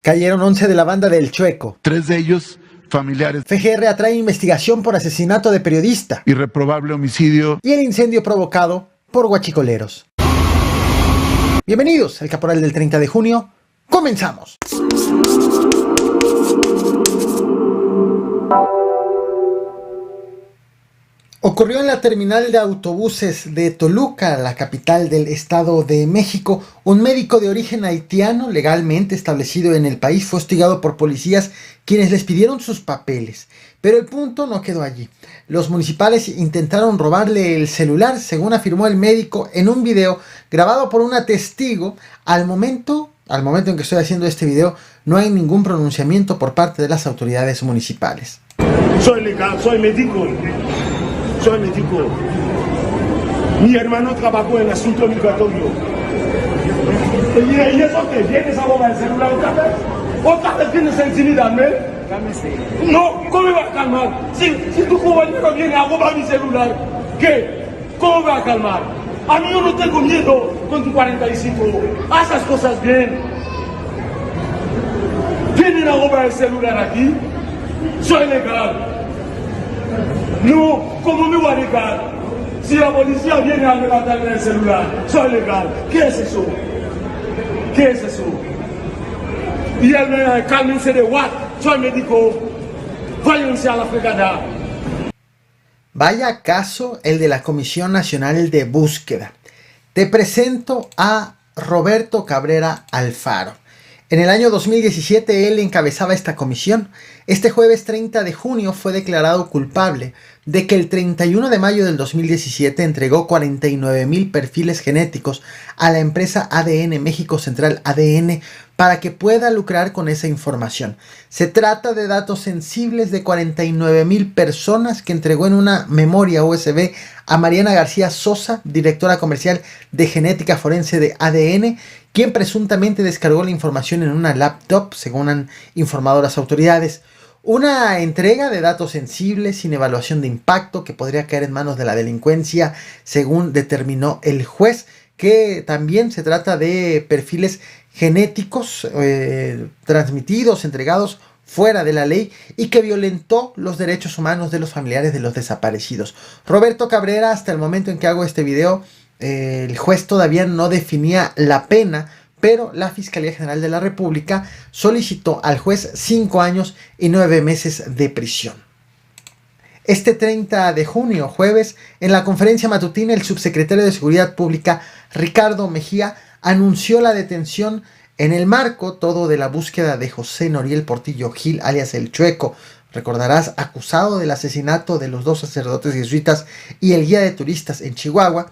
Cayeron 11 de la banda del Chueco. 3 de ellos familiares. FGR atrae investigación por asesinato de periodista. Irreprobable homicidio. Y el incendio provocado por guachicoleros. Bienvenidos al Caporal del 30 de junio. ¡Comenzamos! Ocurrió en la terminal de autobuses de Toluca, la capital del Estado de México. Un médico de origen haitiano, legalmente establecido en el país, fue hostigado por policías quienes les pidieron sus papeles. Pero el punto no quedó allí. Los municipales intentaron robarle el celular, según afirmó el médico en un video grabado por una testigo. Al momento en que estoy haciendo este video, no hay ningún pronunciamiento por parte de las autoridades municipales. Soy legal, soy médico. Soy médico. Mi hermano trabajó en asunto migratorio. ¿Y eso qué? ¿Tienes a robar el celular otra vez? ¿Otra vez tienes a intimidarme? Cálmese. No, ¿cómo me va a calmar? Si tu compañero viene a robar mi celular, ¿qué? ¿Cómo me va a calmar? A mí yo no tengo miedo con tu 45. Haz las cosas bien. ¿Vienen a robar el celular aquí? Soy legal. No, ¿cómo me voy a negar? Si la policía viene a levantarme el celular, soy legal. ¿Qué es eso? ¿Qué es eso? Y él me cálmense de what? Soy médico. Váyanse a la fregada. Vaya caso el de la Comisión Nacional de Búsqueda. Te presento a Roberto Cabrera Alfaro. En el año 2017 él encabezaba esta comisión. Este jueves 30 de junio fue declarado culpable de que el 31 de mayo del 2017 entregó 49,000 perfiles genéticos a la empresa ADN México Central ADN para que pueda lucrar con esa información. Se trata de datos sensibles de 49,000 personas que entregó en una memoria USB a Mariana García Sosa, directora comercial de genética forense de ADN, quien presuntamente descargó la información en una laptop, según han informado las autoridades. Una entrega de datos sensibles sin evaluación de impacto que podría caer en manos de la delincuencia, según determinó el juez, que también se trata de perfiles genéticos transmitidos, entregados fuera de la ley y que violentó los derechos humanos de los familiares de los desaparecidos. Roberto Cabrera, hasta el momento en que hago este video, el juez todavía no definía la pena, pero la Fiscalía General de la República solicitó al juez 5 años y 9 meses de prisión. Este 30 de junio, jueves, en la conferencia matutina, el subsecretario de Seguridad Pública, Ricardo Mejía, anunció la detención en el marco todo de la búsqueda de José Noriel Portillo Gil, alias El Chueco. Recordarás, acusado del asesinato de los 2 sacerdotes jesuitas y el guía de turistas en Chihuahua.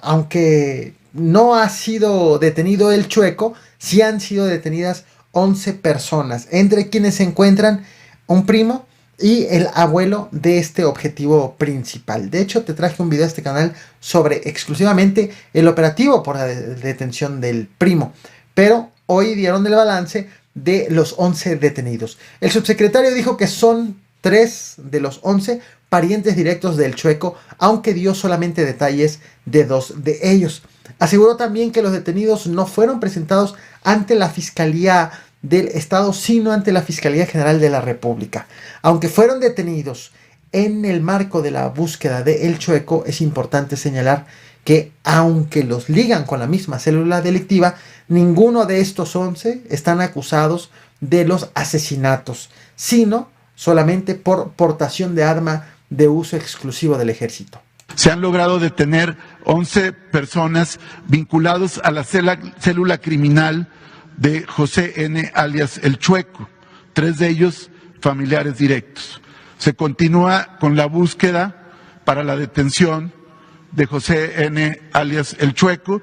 Aunque no ha sido detenido el Chueco, sí han sido detenidas 11 personas, entre quienes se encuentran un primo y el abuelo de este objetivo principal. De hecho, te traje un video a este canal sobre exclusivamente el operativo por la detención del primo, pero hoy dieron el balance de los 11 detenidos. El subsecretario dijo que son 3 de los 11 parientes directos del Chueco, aunque dio solamente detalles de 2 de ellos. Aseguró también que los detenidos no fueron presentados ante la Fiscalía del Estado, sino ante la Fiscalía General de la República. Aunque fueron detenidos en el marco de la búsqueda de El Chueco, es importante señalar que aunque los ligan con la misma célula delictiva, ninguno de estos 11 están acusados de los asesinatos, sino solamente por portación de arma de uso exclusivo del ejército. Se han logrado detener 11 personas vinculados a la célula criminal de José N. alias El Chueco, 3 de ellos familiares directos. Se continúa con la búsqueda para la detención de José N. alias El Chueco.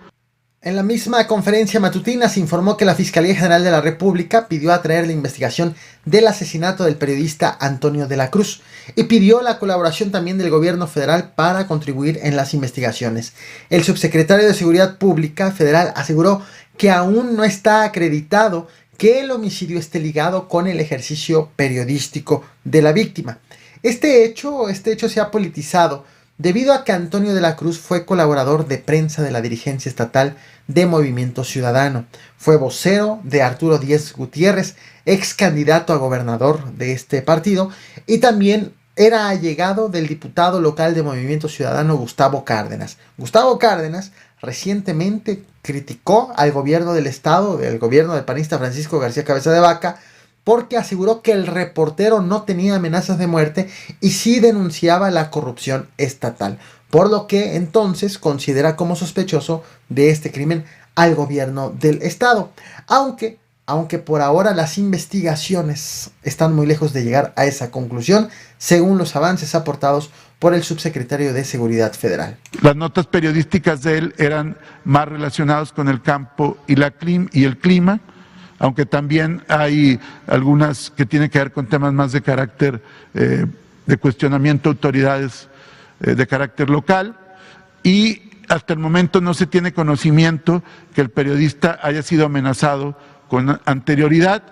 En la misma conferencia matutina se informó que la Fiscalía General de la República pidió atraer la investigación del asesinato del periodista Antonio de la Cruz y pidió la colaboración también del gobierno federal para contribuir en las investigaciones. El subsecretario de Seguridad Pública federal aseguró que aún no está acreditado que el homicidio esté ligado con el ejercicio periodístico de la víctima. Este hecho se ha politizado debido a que Antonio de la Cruz fue colaborador de prensa de la dirigencia estatal de Movimiento Ciudadano. Fue vocero de Arturo Díez Gutiérrez, ex candidato a gobernador de este partido, y también era allegado del diputado local de Movimiento Ciudadano Gustavo Cárdenas. Gustavo Cárdenas recientemente criticó al gobierno del estado, del gobierno del panista Francisco García Cabeza de Vaca, porque aseguró que el reportero no tenía amenazas de muerte y sí denunciaba la corrupción estatal, por lo que entonces considera como sospechoso de este crimen al gobierno del estado, aunque por ahora las investigaciones están muy lejos de llegar a esa conclusión, según los avances aportados por el subsecretario de Seguridad Federal. Las notas periodísticas de él eran más relacionadas con el campo y el clima, aunque también hay algunas que tienen que ver con temas más de carácter de cuestionamiento a autoridades de carácter local, y hasta el momento no se tiene conocimiento que el periodista haya sido amenazado con anterioridad.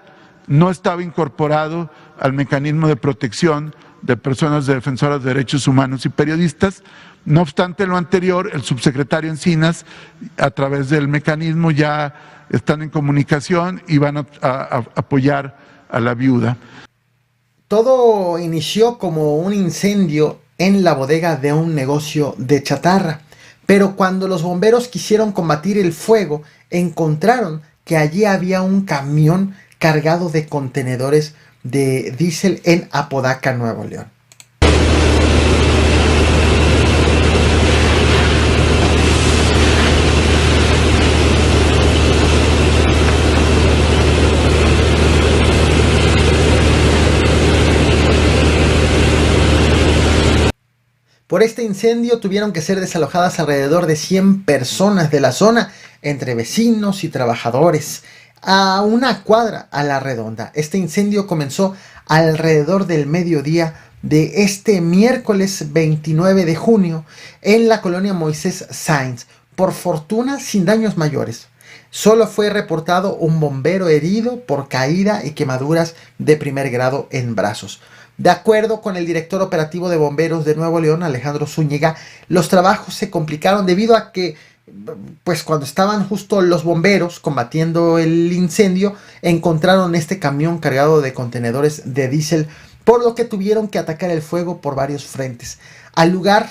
No estaba incorporado al mecanismo de protección de personas defensoras de derechos humanos y periodistas. No obstante lo anterior, el subsecretario Encinas, a través del mecanismo, ya están en comunicación y van a apoyar a la viuda. Todo inició como un incendio en la bodega de un negocio de chatarra, pero cuando los bomberos quisieron combatir el fuego, encontraron que allí había un camión cargado de contenedores de diésel en Apodaca, Nuevo León. Por este incendio tuvieron que ser desalojadas alrededor de 100 personas de la zona, entre vecinos y trabajadores, a una cuadra a la redonda. Este incendio comenzó alrededor del mediodía de este miércoles 29 de junio en la colonia Moisés Sáenz, por fortuna sin daños mayores. Solo fue reportado un bombero herido por caída y quemaduras de primer grado en brazos. De acuerdo con el director operativo de bomberos de Nuevo León, Alejandro Zúñiga, los trabajos se complicaron debido a que, pues cuando estaban justo los bomberos combatiendo el incendio, encontraron este camión cargado de contenedores de diésel, por lo que tuvieron que atacar el fuego por varios frentes. Al lugar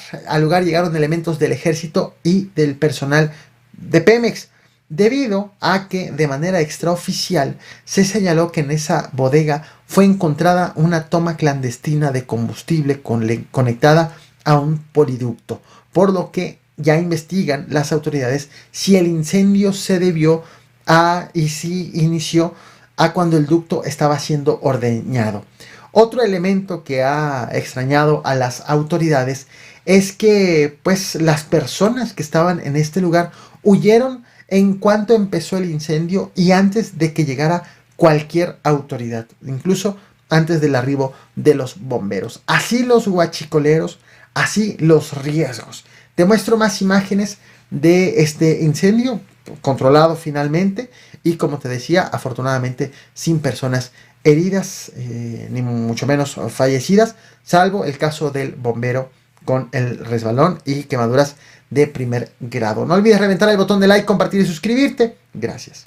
llegaron elementos del ejército y del personal de Pemex, debido a que de manera extraoficial se señaló que en esa bodega fue encontrada una toma clandestina de combustible conectada a un poliducto, por lo que ya investigan las autoridades si el incendio se debió a y si inició a cuando el ducto estaba siendo ordeñado. Otro elemento que ha extrañado a las autoridades es que pues las personas que estaban en este lugar huyeron en cuanto empezó el incendio y antes de que llegara cualquier autoridad, incluso antes del arribo de los bomberos. Así los huachicoleros, así los riesgos. Te muestro más imágenes de este incendio controlado finalmente y, como te decía, afortunadamente sin personas heridas, ni mucho menos fallecidas, salvo el caso del bombero con el resbalón y quemaduras de primer grado. No olvides reventar el botón de like, compartir y suscribirte. Gracias.